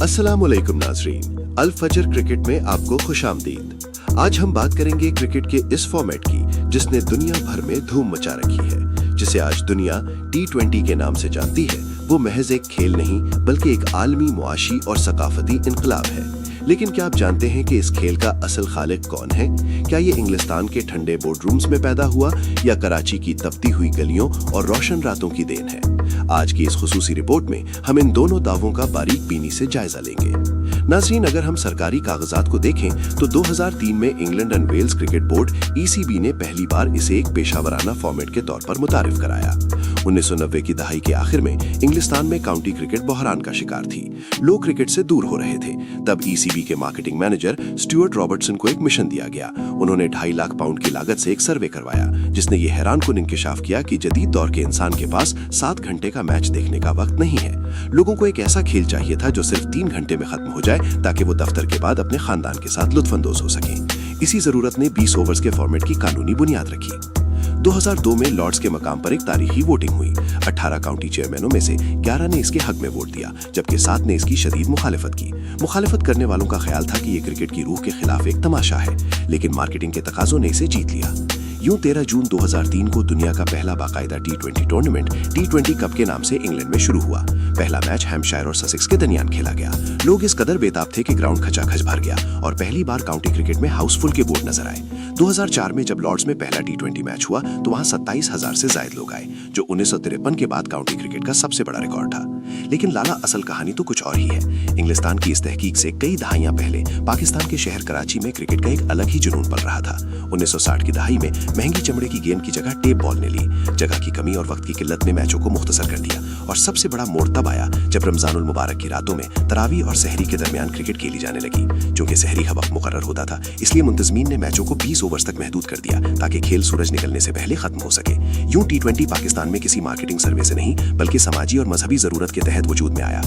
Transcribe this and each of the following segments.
अस्सलाम वालेकुम नाजरीन, अल फजर क्रिकेट में आपको खुशामदीद। आज हम बात करेंगे क्रिकेट के इस फॉर्मेट की जिसने दुनिया भर में धूम मचा रखी है, जिसे आज दुनिया T20 के नाम से जानती है। वो महज एक खेल नहीं बल्कि एक आलमी मुआशी और सकाफती इनकलाब है। लेकिन क्या आप जानते हैं कि इस खेल का असल खालिक कौन है? क्या ये इंग्लिस्तान के ठंडे बोर्डरूम्स में पैदा हुआ या कराची की तपती हुई गलियों और रोशन रातों की देन है? आज की इस खुसूसी रिपोर्ट में हम इन दोनों दावों का बारीक बीनी से जायजा लेंगे। नाज़रीन, अगर हम सरकारी कागजात को देखें तो 2003 में England and Wales cricket board ECB ने पहली बार इसे एक पेशावराना फॉर्मेट के तौर पर मुतारिफ कराया। 1990 की दहाई के आखिर में इंग्लिस्तान में काउंटी क्रिकेट बहरान का शिकार थी। लोग क्रिकेट से दूर हो रहे थे। तब ECB के मार्केटिंग मैनेजर स्टुअर्ट रॉबर्टसन को एक मिशन दिया गया। उन्होंने 2.5 लाख पाउंड की लागत से एक सर्वे करवाया, जिसने ये हैरानकुन इंकिशाफ किया कि जदीद दौर के इंसान के पास 7 घंटे का मैच देखने का वक्त नहीं है। लोगों को एक ऐसा खेल चाहिए था जो सिर्फ 3 घंटे में खत्म हो जाए, ताकि वो दफ्तर के बाद अपने खानदान के साथ लुत्फानंदोज हो सकें। इसी जरूरत ने 20 ओवर्स के फॉर्मेट की कानूनी बुनियाद रखी। 2002 में लॉर्ड्स के मकाम पर एक तारीखी वोटिंग हुई। 18 काउंटी चेयरमैनों में से 11 ने इसके हक में वोट दिया, जबकि 7 ने इसकी शदीद मुखालिफत की। मुखालिफत करने वालों का ख्याल था कि ये क्रिकेट की रूह के खिलाफ एक तमाशा है, लेकिन मार्केटिंग के तकाजों ने इसे जीत लिया। यूं 13 जून 2003 को दुनिया का पहला बाकायदा T20 टूर्नामेंट T20 कप के नाम से इंग्लैंड में शुरू हुआ। पहला मैच हैम्पशायर और ससेक्स के दरमियान खेला गया। लोग इस कदर बेताब थे कि ग्राउंड खचाखच भर गया और पहली बार काउंटी क्रिकेट में हाउसफुल के बोर्ड नजर आए। 2004 में जब लॉर्ड्स में पहला T20 मैच हुआ तो वहां 27,000 से ज्यादा लोग आए, जो 1953 के बाद काउंटी क्रिकेट का सबसे बड़ा रिकॉर्ड था। लेकिन लाला, असल कहानी तो कुछ और ही है। इंग्लिस्तान की इस तहकीक से कई दहाइयां पहले पाकिस्तान के शहर कराची में क्रिकेट का एक अलग ही जुनून पल रहा था। 1960 की दहाई में महंगी चमड़े की गेंद की जगह टेप बॉल ने ली। जगह की कमी और वक्त की किल्लत ने मैचों को मुख्तसर कर दिया, और सबसे बड़ा मोड़ तब आया जब रमजानुल मुबारक की रातों में तरावी और सहरी के दरमियान क्रिकेट खेली जाने लगी। चूंकि सहरी का वक्त मुकर्रर होता था, इसलिए मुंतजमीन ने मैचों को 20 ओवर्स तक महदूद कर दिया, ताकि खेल सूरज निकलने से पहले खत्म हो सके। यूं T20 पाकिस्तान में किसी मार्केटिंग सर्वे से नहीं बल्कि समाजी और मजहबी जरूरत के तहत वजूद में आया।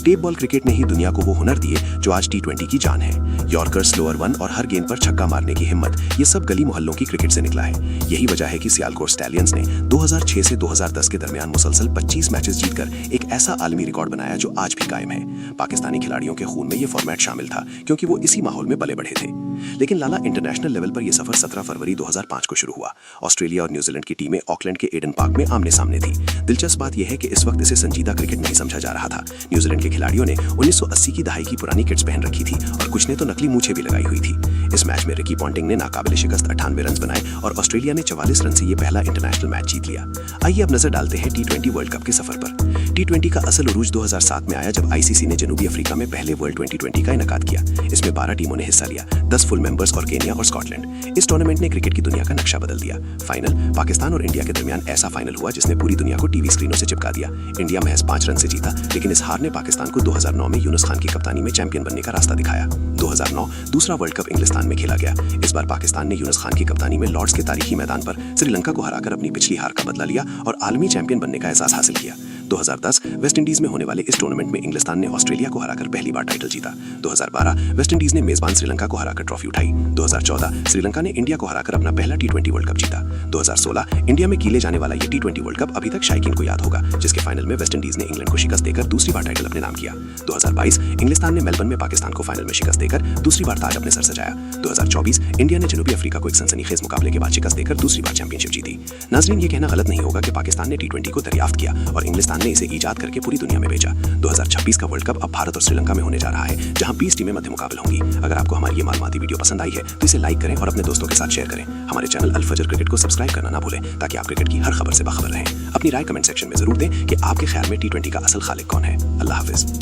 टेप बॉल क्रिकेट ने ही दुनिया को वो हुनर दिए जो आज T20 की जान है। यॉर्कर, स्लोअर वन और हर गेंद पर छक्का मारने की हिम्मत, ये सब गली मोहल्लों की क्रिकेट से निकला है। यही वजह है कि सियालकोट स्टैलियंस ने 2006 से 2010 के दरमियान मुसलसल 25 मैचेस जीतकर एक ऐसा आलमी रिकॉर्ड बनाया जो आज भी कायम है। पाकिस्तानी खिलाड़ियों के खून में ये फॉर्मेट शामिल था, क्योंकि वो इसी माहौल में पले बढ़े थे। लेकिन लाला, इंटरनेशनल लेवल पर यह सफर 17 फरवरी 2005 को शुरू हुआ। ऑस्ट्रेलिया और न्यूजीलैंड की टीमें ऑकलैंड के एडन पार्क में आमने सामने थी। दिलचस्प बात यह है कि इस वक्त इसे संजीदा क्रिकेट नहीं समझा जा रहा था। न्यूजीलैंड के खिलाड़ियों ने 1980 की दहाई की पुरानी किट्स पहन रखी थी और कुछ ने तो नकली मूछें भी लगाई हुई थी। इस मैच में रिकी पॉन्टिंग ने नाकाबिले शिकस्त 98 रन बनाए और ऑस्ट्रेलिया ने 44 रन से ये पहला इंटरनेशनल मैच जीत लिया। आइए अब नजर डालते हैं T20 वर्ल्ड कप के सफर पर। T20 का असल उरूज 2007 में आया, जब ICC ने जनूबी अफ्रीका में पहले वर्ल्ड 2020 का इनेकाद किया। इसमें 12 टीमों ने हिस्सा लिया, 10 फुल मेंबर्स और केनिया और स्कॉटलैंड। इस टूर्नामेंट ने क्रिकेट की दुनिया का नक्शा बदल दिया। फाइनल पाकिस्तान और इंडिया के दरमियान ऐसा फाइनल हुआ जिसने पूरी दुनिया को टीवी स्क्रीनों से चिपका दिया। इंडिया महज 5 रन से जीता, लेकिन इस हार ने पाकिस्तान को 2009 में यूनुस खान की कप्तानी में चैंपियन बनने का रास्ता दिखाया। 2009 दूसरा वर्ल्ड कप इंग्लिस्तान में खेला गया। इस बार पाकिस्तान ने यूनुस खान की कप्तानी में लॉर्ड्स के तारीखी मैदान पर श्रीलंका को हराकर अपनी पिछली हार का बदला लिया और आलमी चैंपियन बनने का एहसास हासिल किया। 2010 वेस्ट इंडीज में होने वाले इस टूर्नामेंट में इंग्लिस्तान ने ऑस्ट्रेलिया को हराकर पहली बार टाइटल जीता। 2012 वेस्ट इंडीज ने मेजबान श्रीलंका को हराकर ट्रॉफी उठाई। 2014 श्रीलंका ने इंडिया को हराकर अपना पहला T20 वर्ल्ड कप जीता। 2016 इंडिया में खेले जाने वाला ये T20 वर्ल्ड कप अभी तक शायकीन को याद होगा, जिसके फाइनल में वेस्ट इंडीज ने इंग्लैंड को शिकस्त देकर दूसरी बार टाइटल अपने नाम किया। 2022 इंग्लिस्तान ने मेलबर्न में पाकिस्तान को फाइनल में शिकस्त देकर दूसरी बार ताज अपने सर सजाया। 2024 इंडिया ने जनूबी अफ्रीका को एक सनसनीखेज मुकाबले के बाद शिकस्त देकर दूसरी बार चैंपियनशिप जीती। नाजरीन, ये कहना गलत नहीं होगा कि पाकिस्तान ने T20 को दरियाफ्त किया और इंग्लिस्तान ने इसे ईजाद करके पूरी दुनिया में भेजा। 2026 का वर्ल्ड कप अब भारत और श्रीलंका में होने जा रहा है, जहां 20 टीमें मध्य मुकाबले होंगी। अगर आपको हमारी ये मालूमाती वीडियो पसंद आई है तो इसे लाइक करें और अपने दोस्तों के साथ शेयर करें। हमारे चैनल अल फजर क्रिकेट को सब्सक्राइब करना ना भूलें, ताकि आप क्रिकेट की हर खबर से बाखबर रहें। अपनी राय कमेंट सेक्शन में जरूर दें कि आपके ख्याल में T20 का असल खालिक कौन है। अल्लाह हाफिज।